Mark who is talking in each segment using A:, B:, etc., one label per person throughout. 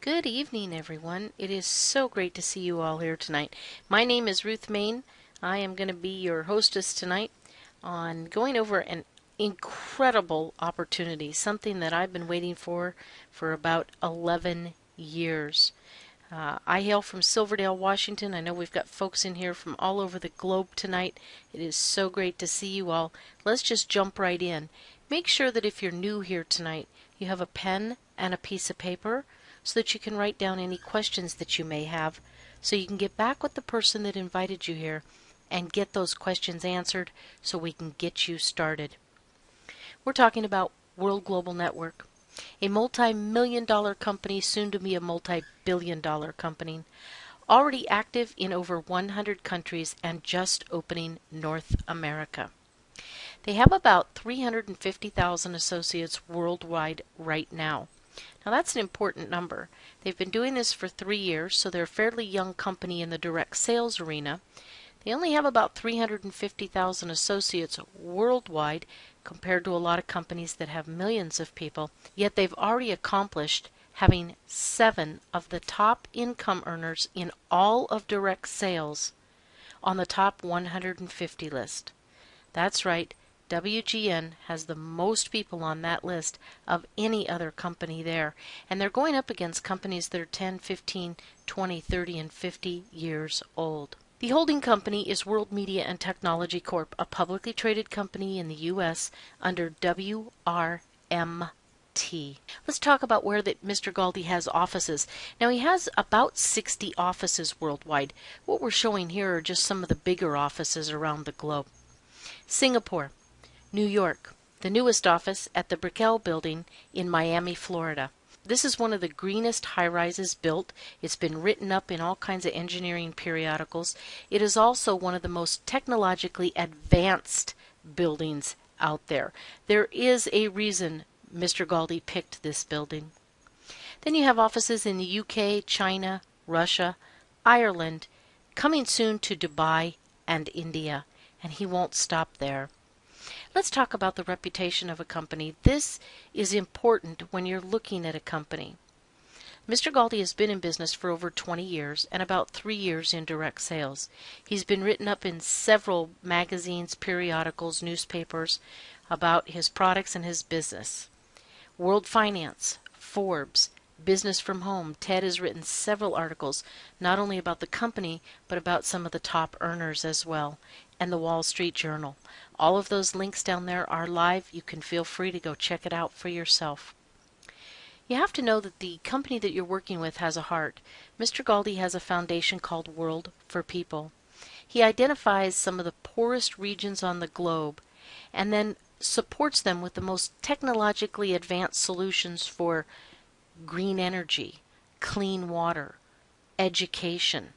A: Good evening, everyone. It is so great to see you all here tonight. My name is Ruth Main. I am going to be your hostess tonight on going over an incredible opportunity, something that I've been waiting for about 11 years. I hail from Silverdale, Washington. I know we've got folks in here from all over the globe tonight. It is so great to see you all. Let's just jump right in. Make sure that if you're new here tonight, you have a pen and a piece of paper so that you can write down any questions that you may have so you can get back with the person that invited you here and get those questions answered so we can get you started. We're talking about World Global Network, a multi-million-dollar company, soon to be a multi-billion-dollar company, already active in over 100 countries and just opening North America. They have about 350,000 associates worldwide right now. Now that's an important number. They've been doing this for 3 years, so they're a fairly young company in the direct sales arena. They only have about 350,000 associates worldwide compared to a lot of companies that have millions of people, yet they've already accomplished having 7 of the top income earners in all of direct sales on the top 150 list. That's right. WGN has the most people on that list of any other company there, and they're going up against companies that are 10, 15, 20, 30, and 50 years old. The holding company is World Media and Technology Corp., a publicly traded company in the U.S. under WRMT. Let's talk about where Mr. Galdi has offices. Now, he has about 60 offices worldwide. What we're showing here are just some of the bigger offices around the globe. Singapore, New York, the newest office at the Brickell Building in Miami, Florida. This is one of the greenest high-rises built. It's been written up in all kinds of engineering periodicals. It is also one of the most technologically advanced buildings out there. There is a reason Mr. Galdi picked this building. Then you have offices in the UK, China, Russia, Ireland, coming soon to Dubai and India. And he won't stop there. Let's talk about the reputation of a company. This is important when you're looking at a company. Mr. Galdi has been in business for over 20 years and about 3 years in direct sales. He's been written up in several magazines, periodicals, newspapers about his products and his business. World Finance, Forbes, Business from Home. Ted has written several articles, not only about the company, but about some of the top earners as well, and the Wall Street Journal. All of those links down there are live. You can feel free to go check it out for yourself. You have to know that the company that you're working with has a heart. Mr. Galdi has a foundation called World for People. He identifies some of the poorest regions on the globe and then supports them with the most technologically advanced solutions for green energy, clean water, education,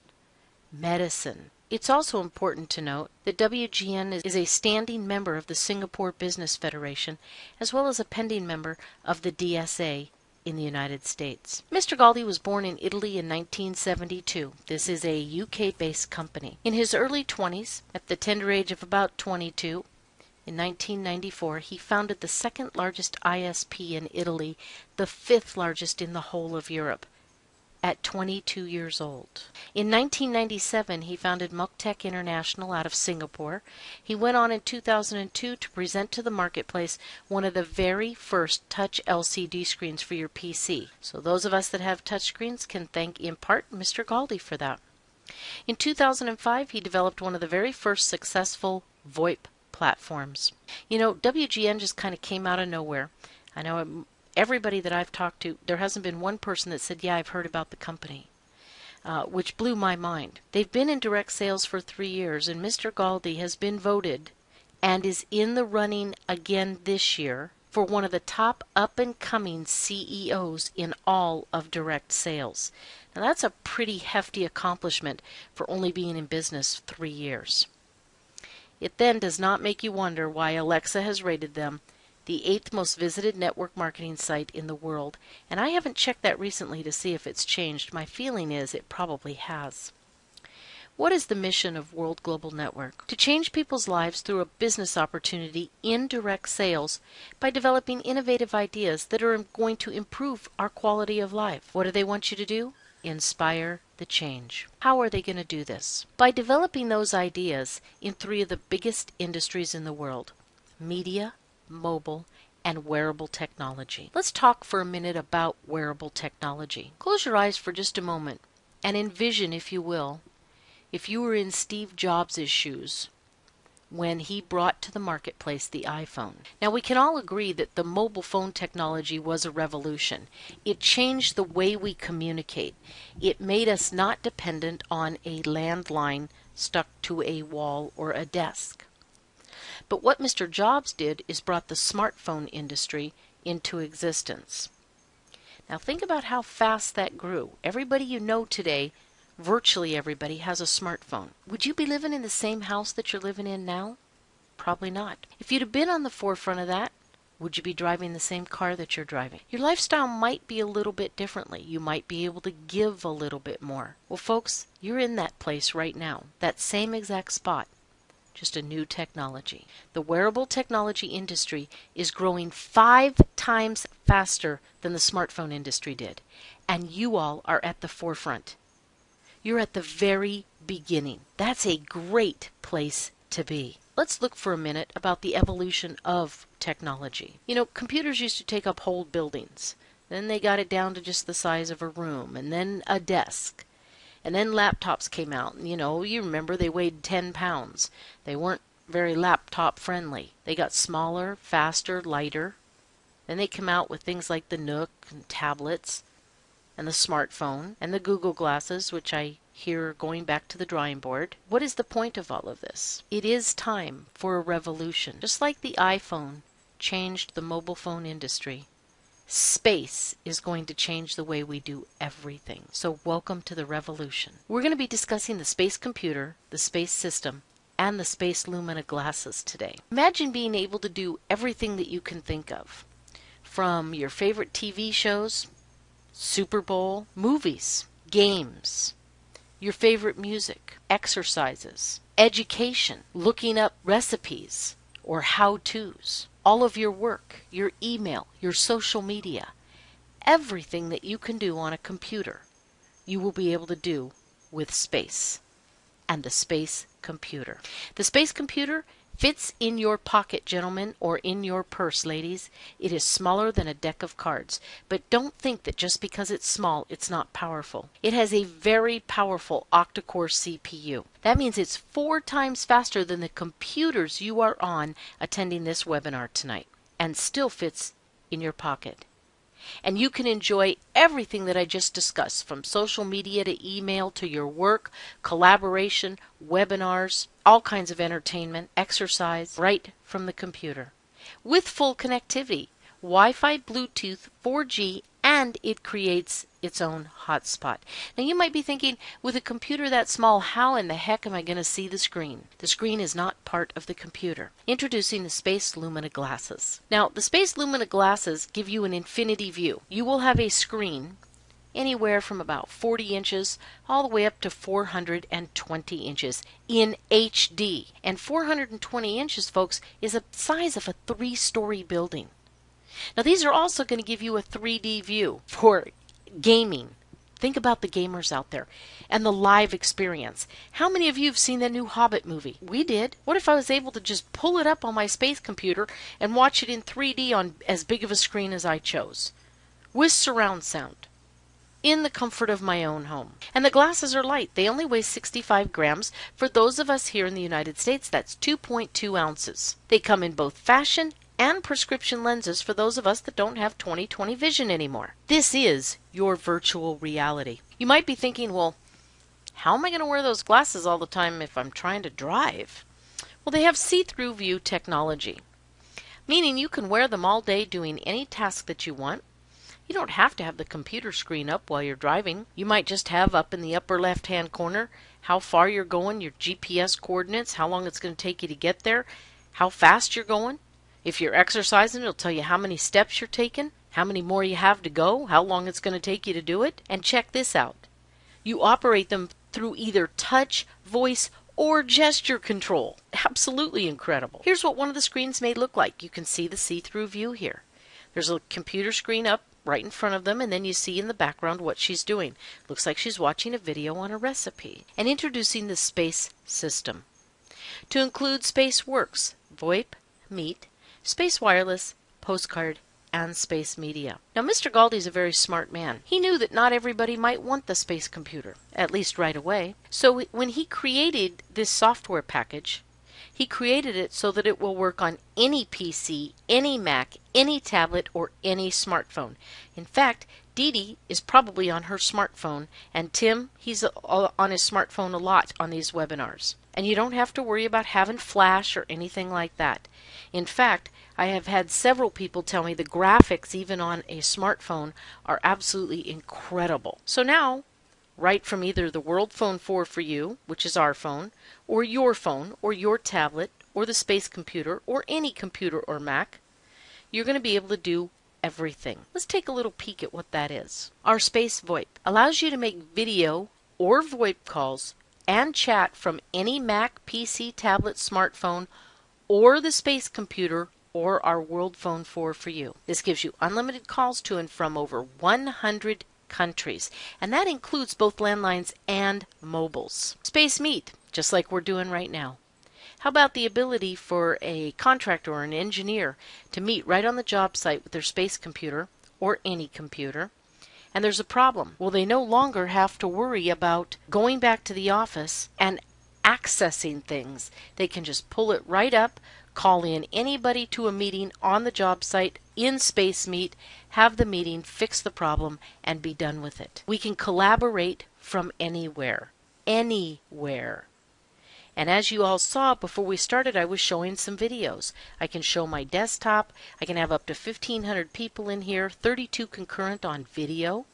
A: medicine. It's also important to note that WGN is a standing member of the Singapore Business Federation, as well as a pending member of the DSA in the United States. Mr. Galdi was born in Italy in 1972. This is a UK-based company. In his early 20s, at the tender age of about 22, in 1994, he founded the second largest ISP in Italy, the 5th largest in the whole of Europe, at 22 years old. In 1997, he founded Muktech International out of Singapore. He went on in 2002 to present to the marketplace one of the very first touch LCD screens for your PC. So those of us that have touch screens can thank in part Mr. Galdi for that. In 2005, he developed one of the very first successful VoIP platforms. You know, WGN just kind of came out of nowhere. I know everybody that I've talked to, there hasn't been one person that said, yeah, I've heard about the company, which blew my mind. They've been in direct sales for 3 years, and Mr. Galdi has been voted and is in the running again this year for one of the top up-and-coming CEOs in all of direct sales. Now that's a pretty hefty accomplishment for only being in business 3 years. It then does not make you wonder why Alexa has rated them the 8th most visited network marketing site in the world, and I haven't checked that recently to see if it's changed. My feeling is it probably has. What is the mission of World Global Network? To change people's lives through a business opportunity in direct sales by developing innovative ideas that are going to improve our quality of life. What do they want you to do? Inspire the change. How are they going to do this? By developing those ideas in 3 of the biggest industries in the world: media, mobile, and wearable technology. Let's talk for a minute about wearable technology. Close your eyes for just a moment and envision, if you will, if you were in Steve Jobs' shoes when he brought to the marketplace the iPhone. Now, we can all agree that the mobile phone technology was a revolution. It changed the way we communicate. It made us not dependent on a landline stuck to a wall or a desk. But what Mr. Jobs did is brought the smartphone industry into existence. Now think about how fast that grew. Everybody you know today, virtually everybody, has a smartphone. Would you be living in the same house that you're living in now? Probably not. If you'd have been on the forefront of that, would you be driving the same car that you're driving? Your lifestyle might be a little bit differently. You might be able to give a little bit more. Well, folks, you're in that place right now, that same exact spot. Just a new technology. The wearable technology industry is growing 5 times faster than the smartphone industry did. And you all are at the forefront. You're at the very beginning. That's a great place to be. Let's look for a minute about the evolution of technology. You know, computers used to take up whole buildings. Then they got it down to just the size of a room, and then a desk. And then laptops came out. You know, you remember they weighed 10 pounds. They weren't very laptop friendly. They got smaller, faster, lighter. Then they came out with things like the Nook and tablets and the smartphone and the Google glasses, which I hear are going back to the drawing board. What is the point of all of this? It is time for a revolution. Just like the iPhone changed the mobile phone industry, space is going to change the way we do everything. So welcome to the revolution. We're going to be discussing the space computer, the space system, and the space Lumina glasses today. Imagine being able to do everything that you can think of. From your favorite TV shows, Super Bowl, movies, games, your favorite music, exercises, education, looking up recipes or how-tos, all of your work, your email, your social media, everything that you can do on a computer, you will be able to do with space and the space computer. The space computer fits in your pocket, gentlemen, or in your purse, ladies. It is smaller than a deck of cards. But don't think that just because it's small, it's not powerful. It has a very powerful octa-core CPU. That means it's 4 times faster than the computers you are on attending this webinar tonight, and still fits in your pocket. And you can enjoy everything that I just discussed, from social media to email to your work, collaboration, webinars, all kinds of entertainment, exercise, right from the computer. With full connectivity, Wi-Fi, Bluetooth, 4G, and it creates its own hotspot. Now you might be thinking, with a computer that small, how in the heck am I going to see the screen? The screen is not part of the computer. Introducing the Space Lumina glasses. Now the Space Lumina glasses give you an infinity view. You will have a screen anywhere from about 40 inches all the way up to 420 inches in HD. And 420 inches, folks, is the size of a 3-story building. Now these are also going to give you a 3D view for gaming. Think about the gamers out there and the live experience. How many of you have seen that new Hobbit movie? We did. What if I was able to just pull it up on my space computer and watch it in 3D on as big of a screen as I chose, with surround sound, in the comfort of my own home? And the glasses are light. They only weigh 65 grams. For those of us here in the United States, that's 2.2 ounces. They come in both fashion and prescription lenses for those of us that don't have 20/20 vision anymore. This is your virtual reality. You might be thinking, well, how am I going to wear those glasses all the time if I'm trying to drive? Well, they have see-through view technology, meaning you can wear them all day doing any task that you want. You don't have to have the computer screen up while you're driving. You might just have up in the upper left-hand corner how far you're going, your GPS coordinates, how long it's going to take you to get there, how fast you're going. If you're exercising, it'll tell you how many steps you're taking, how many more you have to go, how long it's going to take you to do it. And check this out. You operate them through either touch, voice, or gesture control. Absolutely incredible. Here's what one of the screens may look like. You can see the see-through view here. There's a computer screen up right in front of them, and then you see in the background what she's doing. Looks like she's watching a video on a recipe. And introducing the Space system. To include Space Works, VoIP, Meet, Space Wireless, Postcard, and Space Media. Now, Mr. Galdi's a very smart man. He knew that not everybody might want the space computer, at least right away. So when he created this software package, he created it so that it will work on any PC, any Mac, any tablet, or any smartphone. In fact, Dee Dee is probably on her smartphone, and Tim, he's on his smartphone a lot on these webinars. And you don't have to worry about having flash or anything like that. In fact, I have had several people tell me the graphics even on a smartphone are absolutely incredible. So now, right from either the World Phone 4 for you, which is our phone, or your tablet, or the space computer, or any computer or Mac, you're going to be able to do everything. Let's take a little peek at what that is. Our Space VoIP allows you to make video or VoIP calls and chat from any Mac, PC, tablet, smartphone, or the space computer, or our World Phone 4 for you. This gives you unlimited calls to and from over 100 countries, and that includes both landlines and mobiles. Space Meet, just like we're doing right now. How about the ability for a contractor or an engineer to meet right on the job site with their space computer or any computer? And there's a problem. Well, they no longer have to worry about going back to the office and accessing things. They can just pull it right up, call in anybody to a meeting on the job site in Space Meet, have the meeting, fix the problem, and be done with it. We can collaborate from anywhere. Anywhere. And as you all saw before we started, I was showing some videos. I can show my desktop. I can have up to 1,500 people in here, 32 concurrent on video.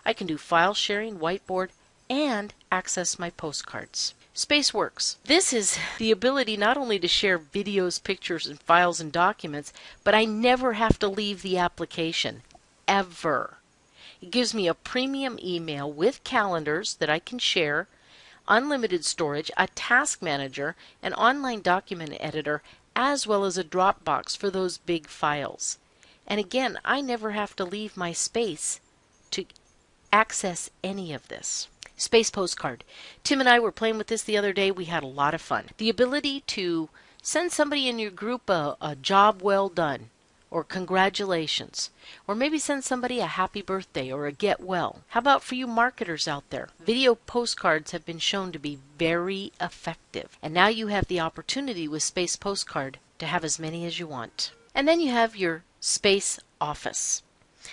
A: I can do file sharing, whiteboard, and access my postcards. SpaceWorks. This is the ability not only to share videos, pictures, and files and documents, but I never have to leave the application, ever. It gives me a premium email with calendars that I can share, unlimited storage, a task manager, an online document editor, as well as a Dropbox for those big files. And again, I never have to leave my space to access any of this. Space Postcard. Tim and I were playing with this the other day. We had a lot of fun. The ability to send somebody in your group a job well done, or congratulations, or maybe send somebody a happy birthday or a get well. How about for you marketers out there? Video postcards have been shown to be very effective, and now you have the opportunity with Space Postcard to have as many as you want. And then you have your Space Office.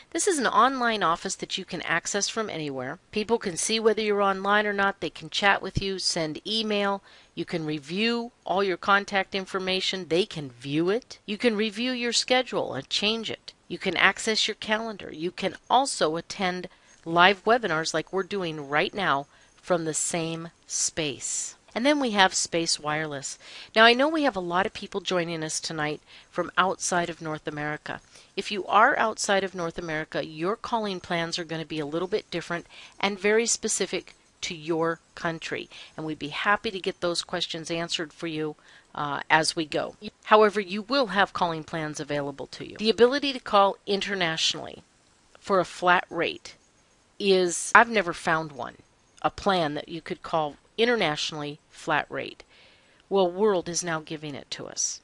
A: This is an online office that you can access from anywhere. People can see whether you're online or not. They can chat with you, send email. You can review all your contact information. They can view it. You can review your schedule and change it. You can access your calendar. You can also attend live webinars like we're doing right now from the same space. And then we have Space Wireless. Now I know we have a lot of people joining us tonight from outside of North America. If you are outside of North America, your calling plans are going to be a little bit different and very specific to your country. And we'd be happy to get those questions answered for you as we go. However, you will have calling plans available to you. The ability to call internationally for a flat rate is, I've never found one, a plan that you could call internationally flat rate. Well, World is now giving it to us.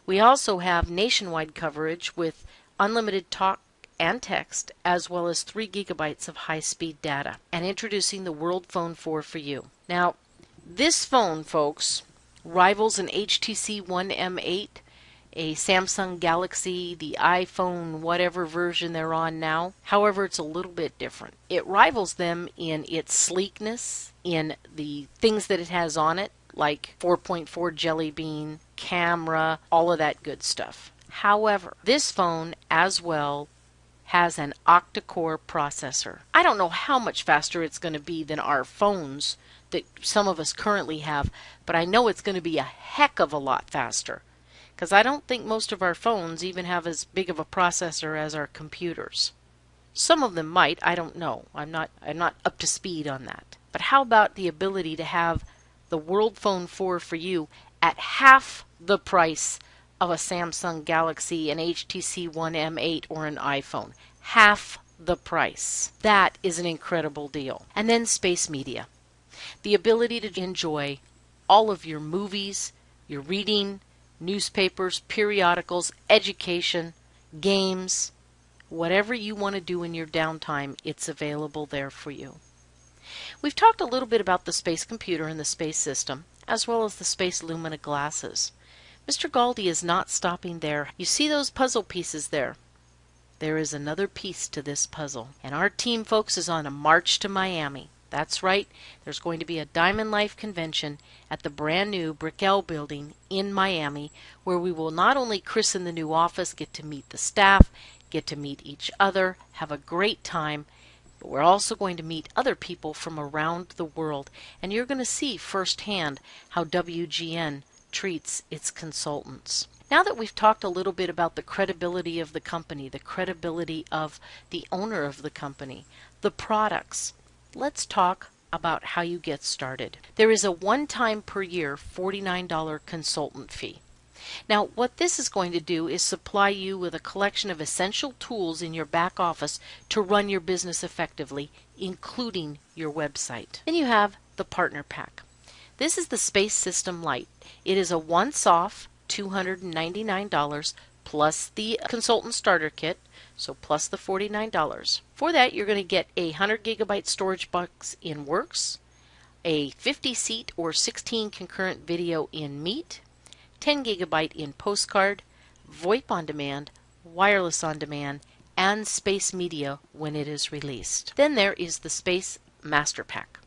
A: We also have nationwide coverage with unlimited talk and text, as well as 3 gigabytes of high-speed data, and introducing the World Phone 4 for you. Now, this phone, folks, rivals an HTC One M8, a Samsung Galaxy, the iPhone, whatever version they're on now. However, it's a little bit different. It rivals them in its sleekness, in the things that it has on it, like 4.4 Jelly Bean, camera, all of that good stuff. However, this phone as well has an octa-core processor. I don't know how much faster it's going to be than our phones that some of us currently have, but I know it's going to be a heck of a lot faster, because I don't think most of our phones even have as big of a processor as our computers. Some of them might, I don't know. I'm not up to speed on that. But how about the ability to have the World Phone 4 for you at half the price of a Samsung Galaxy, an HTC One M8, or an iPhone? Half the price. That is an incredible deal. And then space media. The ability to enjoy all of your movies, your reading, newspapers, periodicals, education, games, whatever you want to do in your downtime, it's available there for you. We've talked a little bit about the space computer and the space system, as well as the space Lumina glasses. Mr. Galdi is not stopping there. You see those puzzle pieces there? There is another piece to this puzzle, and our team, folks, is on a march to Miami. That's right, there's going to be a Diamond Life convention at the brand new Brickell building in Miami, where we will not only christen the new office, get to meet the staff, get to meet each other, have a great time, but we're also going to meet other people from around the world, and you're going to see firsthand how WGN treats its consultants. Now that we've talked a little bit about the credibility of the company, the credibility of the owner of the company, the products, let's talk about how you get started. There is a one-time per year $49 consultant fee. Now, what this is going to do is supply you with a collection of essential tools in your back office to run your business effectively, including your website. Then you have the Partner Pack. This is the Space System Lite. It is a once-off $299 plus the consultant starter kit, so plus the $49. For that, you're going to get a 100 gigabyte storage box in Works, a 50-seat or 16 concurrent video in Meet, 10 gigabyte in Postcard, VoIP on demand, wireless on demand, and space media when it is released. Then there is the Space Master Pack.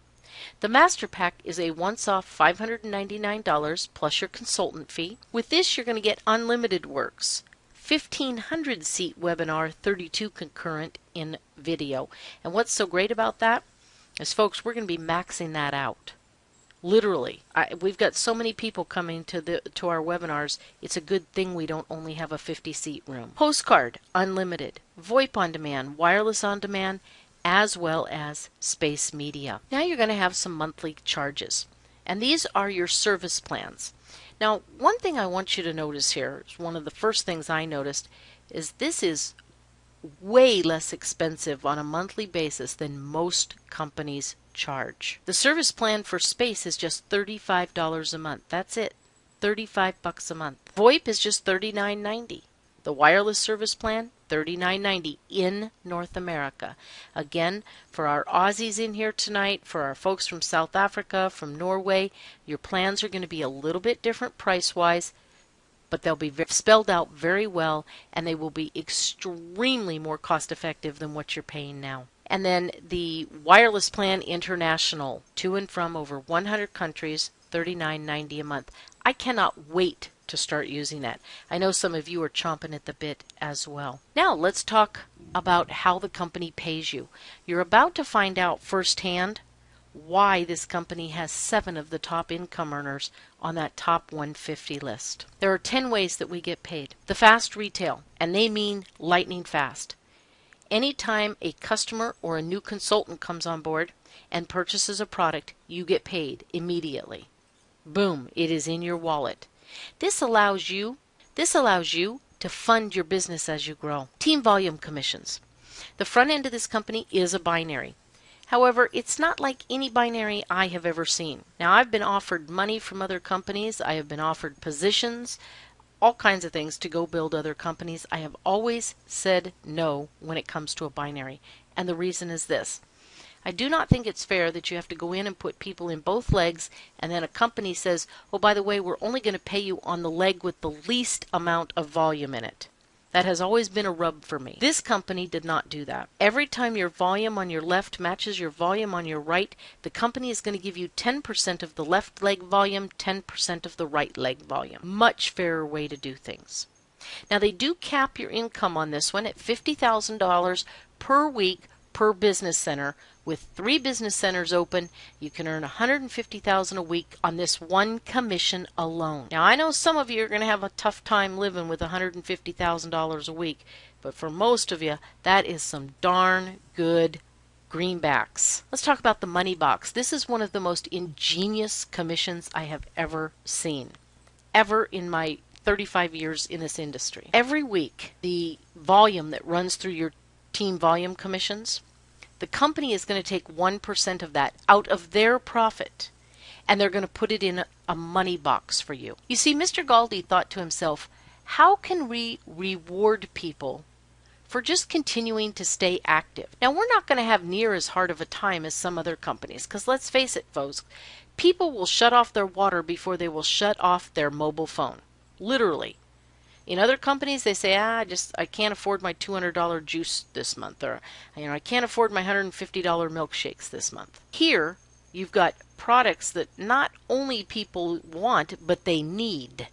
A: The Master Pack is a once-off $599 plus your consultant fee. With this, you're going to get unlimited Works, 1,500-seat webinar, 32 concurrent in video. And what's so great about that is, folks, we're going to be maxing that out. Literally, we've got so many people coming to our webinars, it's a good thing we don't only have a 50-seat room. Postcard, unlimited, VoIP on demand, wireless on demand, as well as space media. Now you're going to have some monthly charges, and these are your service plans. Now, one thing I want you to notice here, one of the first things I noticed, is this is way less expensive on a monthly basis than most companies charge. The service plan for space is just $35 a month. That's it. $35 a month. VoIP is just $39.90. The wireless service plan, $39.90 in North America. Again, for our Aussies in here tonight, for our folks from South Africa, from Norway, your plans are going to be a little bit different price-wise, but they'll be spelled out very well, and they will be extremely more cost-effective than what you're paying now. And then the wireless plan international, to and from over 100 countries, $39.90 a month. I cannot wait to start using that. I know some of you are chomping at the bit as well. Now let's talk about how the company pays you. You're about to find out firsthand why this company has 7 of the top income earners on that top 150 list. There are 10 ways that we get paid. The fast retail, and they mean lightning fast. Anytime a customer or a new consultant comes on board and purchases a product, you get paid immediately. Boom, it is in your wallet. This allows you to fund your business as you grow. Team volume commissions. The front end of this company is a binary. However, it's not like any binary I have ever seen. Now, I've been offered money from other companies. I have been offered positions, all kinds of things to go build other companies. I have always said no when it comes to a binary. And the reason is this. I do not think it's fair that you have to go in and put people in both legs, and then a company says, oh, by the way, we're only going to pay you on the leg with the least amount of volume in it. That has always been a rub for me. This company did not do that. Every time your volume on your left matches your volume on your right, the company is going to give you 10% of the left leg volume, 10% of the right leg volume. Much fairer way to do things. Now, they do cap your income on this one at $50,000 per week per business center. With 3 business centers open, you can earn $150,000 a week on this one commission alone. Now, I know some of you are going to have a tough time living with $150,000 a week, but for most of you, that is some darn good greenbacks. Let's talk about the money box. This is one of the most ingenious commissions I have ever seen, ever in my 35 years in this industry. Every week, the volume that runs through your team volume commissions, the company is going to take 1% of that out of their profit, and they're going to put it in a money box for you. You see, Mr. Galdi thought to himself, how can we reward people for just continuing to stay active? Now, we're not going to have near as hard of a time as some other companies, because let's face it, folks, people will shut off their water before they will shut off their mobile phone. Literally. In other companies, they say, I can't afford my $200 juice this month, or I can't afford my $150 milkshakes this month. Here, you've got products that not only people want, but they need.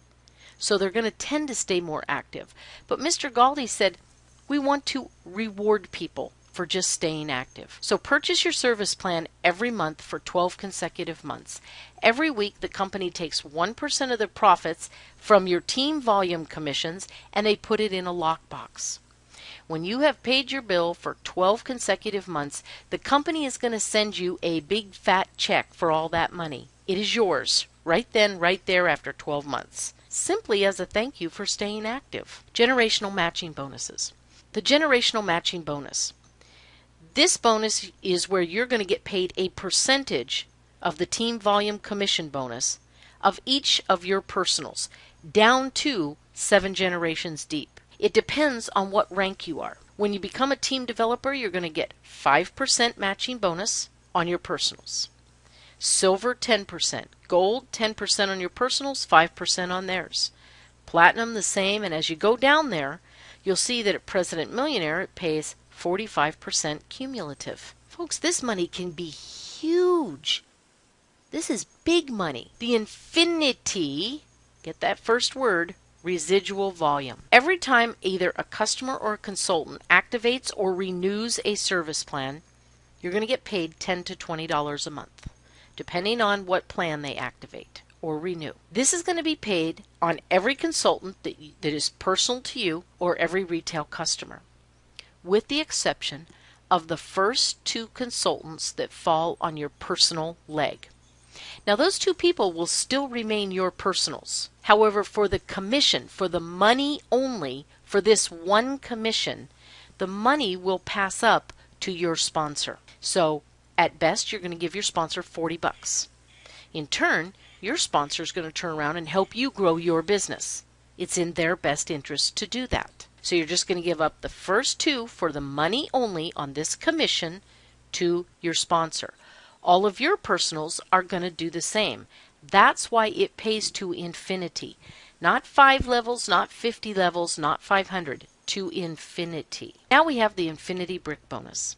A: So they're going to tend to stay more active. But Mr. Galdi said, we want to reward people for just staying active. So purchase your service plan every month for 12 consecutive months. Every week, the company takes 1% of the profits from your team volume commissions and they put it in a lockbox. When you have paid your bill for 12 consecutive months, the company is going to send you a big fat check for all that money. It is yours right then, right there after 12 months, simply as a thank you for staying active. Generational matching bonuses. The generational matching bonus. This bonus is where you're going to get paid a percentage of the team volume commission bonus of each of your personals, down to 7 generations deep. It depends on what rank you are. When you become a team developer, you're going to get 5% matching bonus on your personals. Silver, 10%. Gold, 10% on your personals, 5% on theirs. Platinum, the same, and as you go down there, you'll see that at President Millionaire, it pays 45% cumulative. Folks, this money can be huge. This is big money. The infinity, get that first word, residual volume. Every time either a customer or a consultant activates or renews a service plan, you're going to get paid $10 to $20 a month, depending on what plan they activate or renew. This is going to be paid on every consultant that is personal to you or every retail customer, with the exception of the first 2 consultants that fall on your personal leg. Now, those 2 people will still remain your personals. However, for the commission, for the money only, for this one commission, the money will pass up to your sponsor. So, at best, you're going to give your sponsor $40. In turn, your sponsor is going to turn around and help you grow your business. It's in their best interest to do that. So you're just going to give up the first 2 for the money only on this commission to your sponsor. All of your personals are going to do the same. That's why it pays to infinity. Not 5 levels, not 50 levels, not 500. To infinity. Now we have the infinity brick bonus.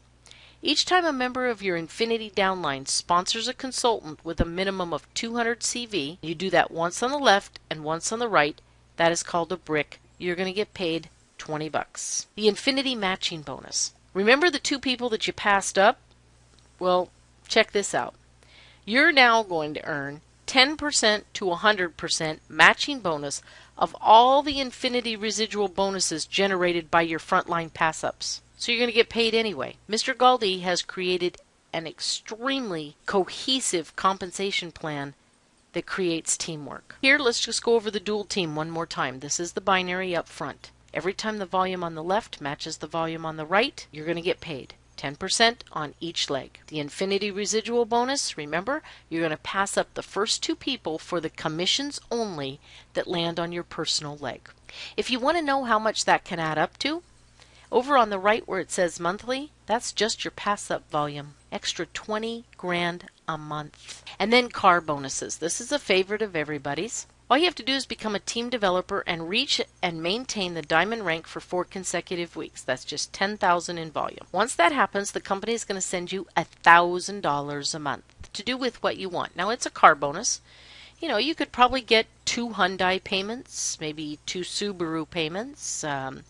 A: Each time a member of your Infinity downline sponsors a consultant with a minimum of 200 CV, you do that once on the left and once on the right. That is called a brick. You're going to get paid $20. The Infinity matching bonus. Remember the 2 people that you passed up? Well, check this out. You're now going to earn 10% to 100% matching bonus of all the Infinity residual bonuses generated by your frontline pass-ups. So you're going to get paid anyway. Mr. Galdi has created an extremely cohesive compensation plan that creates teamwork. Here, let's just go over the dual team one more time. This is the binary up front. Every time the volume on the left matches the volume on the right, you're going to get paid 10% on each leg. The Infinity residual bonus, remember, you're going to pass up the first 2 people for the commissions only that land on your personal leg. If you want to know how much that can add up to, over on the right where it says monthly, that's just your pass-up volume. Extra 20 grand a month. And then car bonuses. This is a favorite of everybody's. All you have to do is become a team developer and reach and maintain the diamond rank for 4 consecutive weeks. That's just $10,000 in volume. Once that happens, the company is going to send you $1,000 a month to do with what you want. Now, it's a car bonus. You could probably get 2 Hyundai payments, maybe 2 Subaru payments,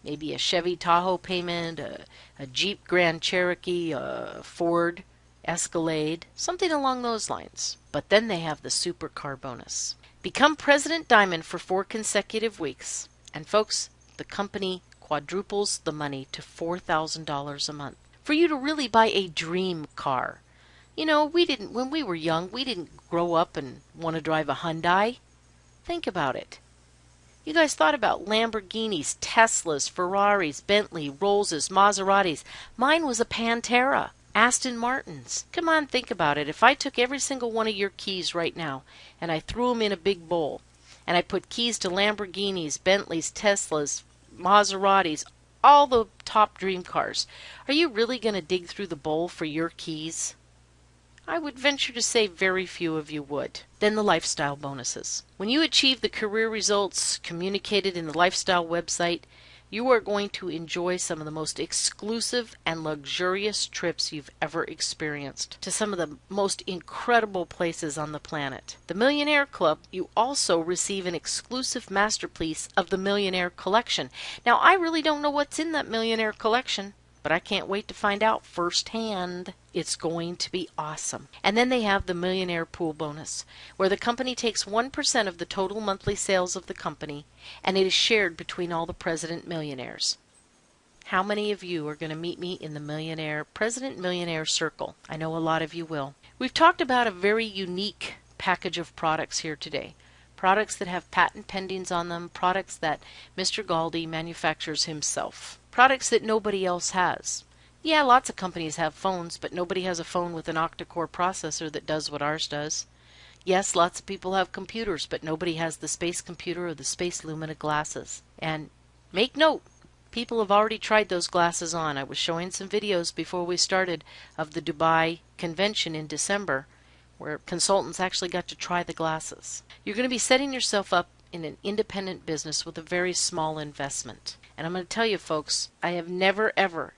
A: maybe a Chevy Tahoe payment, a Jeep Grand Cherokee, a Ford Escalade, something along those lines. But then they have the supercar bonus. Become President Diamond for 4 consecutive weeks. And folks, the company quadruples the money to $4,000 a month. for you to really buy a dream car. You know, when we were young, we didn't grow up and want to drive a Hyundai. Think about it. You guys thought about Lamborghinis, Teslas, Ferraris, Bentley, Rollses, Maseratis. Mine was a Pantera. Aston Martins. Come on, think about it. If I took every single one of your keys right now and I threw them in a big bowl and I put keys to Lamborghinis, Bentleys, Teslas, Maseratis, all the top dream cars, are you really going to dig through the bowl for your keys? I would venture to say very few of you would. Then the lifestyle bonuses. When you achieve the career results communicated in the lifestyle website, you are going to enjoy some of the most exclusive and luxurious trips you've ever experienced to some of the most incredible places on the planet. The Millionaire Club, you also receive an exclusive masterpiece of the Millionaire Collection. Now, I really don't know what's in that Millionaire Collection, but I can't wait to find out firsthand. It's going to be awesome. And then they have the Millionaire Pool Bonus, where the company takes 1% of the total monthly sales of the company, and it is shared between all the President Millionaires. How many of you are going to meet me in the President Millionaire Circle? I know a lot of you will. We've talked about a very unique package of products here today. Products that have patent pendings on them, products that Mr. Galdi manufactures himself. Products that nobody else has. Yeah, lots of companies have phones, but nobody has a phone with an octa-core processor that does what ours does. Yes, lots of people have computers, but nobody has the Space Computer or the Space Lumina glasses. And make note, people have already tried those glasses on. I was showing some videos before we started of the Dubai convention in December, where consultants actually got to try the glasses. You're going to be setting yourself up in an independent business with a very small investment. And I'm going to tell you folks, I have never ever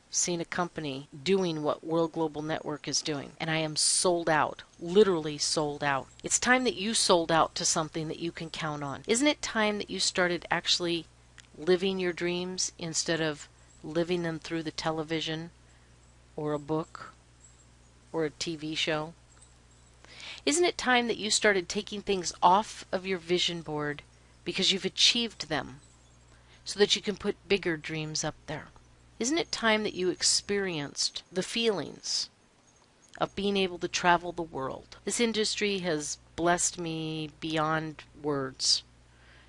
A: seen a company doing what World Global Network is doing. And I am sold out, literally sold out. It's time that you sold out to something that you can count on. Isn't it time that you started actually living your dreams instead of living them through the television or a book or a TV show? Isn't it time that you started taking things off of your vision board because you've achieved them so that you can put bigger dreams up there? Isn't it time that you experienced the feelings of being able to travel the world? This industry has blessed me beyond words.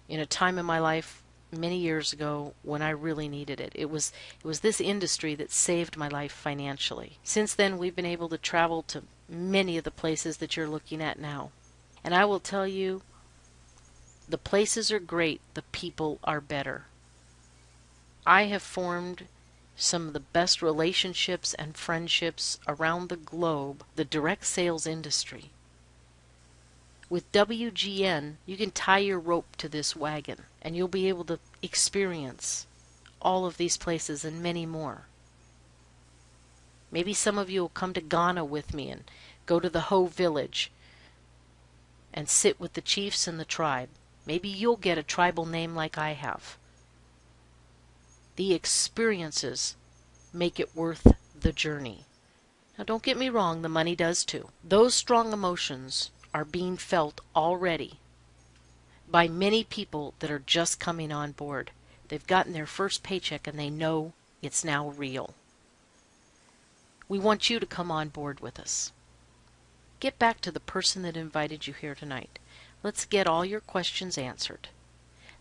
A: In a time in my life many years ago when I really needed it. It was this industry that saved my life financially. Since then, we've been able to travel to many of the places that you're looking at now. And I will tell you, the places are great, the people are better. I have formed some of the best relationships and friendships around the globe, the direct sales industry. With WGN, you can tie your rope to this wagon, and you'll be able to experience all of these places and many more. Maybe some of you will come to Ghana with me and go to the Ho village and sit with the chiefs and the tribe. Maybe you'll get a tribal name like I have. The experiences make it worth the journey. Now don't get me wrong, the money does too. Those strong emotions are being felt already by many people that are just coming on board. They've gotten their first paycheck and they know it's now real. We want you to come on board with us. Get back to the person that invited you here tonight. Let's get all your questions answered.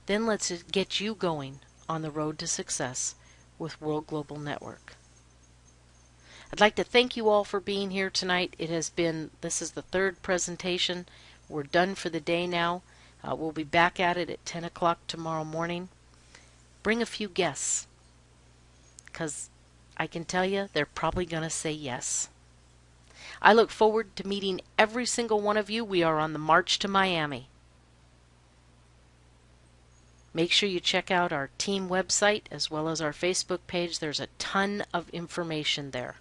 A: Then let's get you going on the road to success with World Global Network. I'd like to thank you all for being here tonight. This is the third presentation. We're done for the day now. We'll be back at it at 10 o'clock tomorrow morning. Bring a few guests, because I can tell you they're probably going to say yes. I look forward to meeting every single one of you. We are on the march to Miami. Make sure you check out our team website as well as our Facebook page. There's a ton of information there.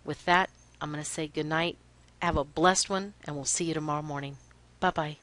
A: With that, I'm going to say good night. Have a blessed one, and we'll see you tomorrow morning. Bye-bye.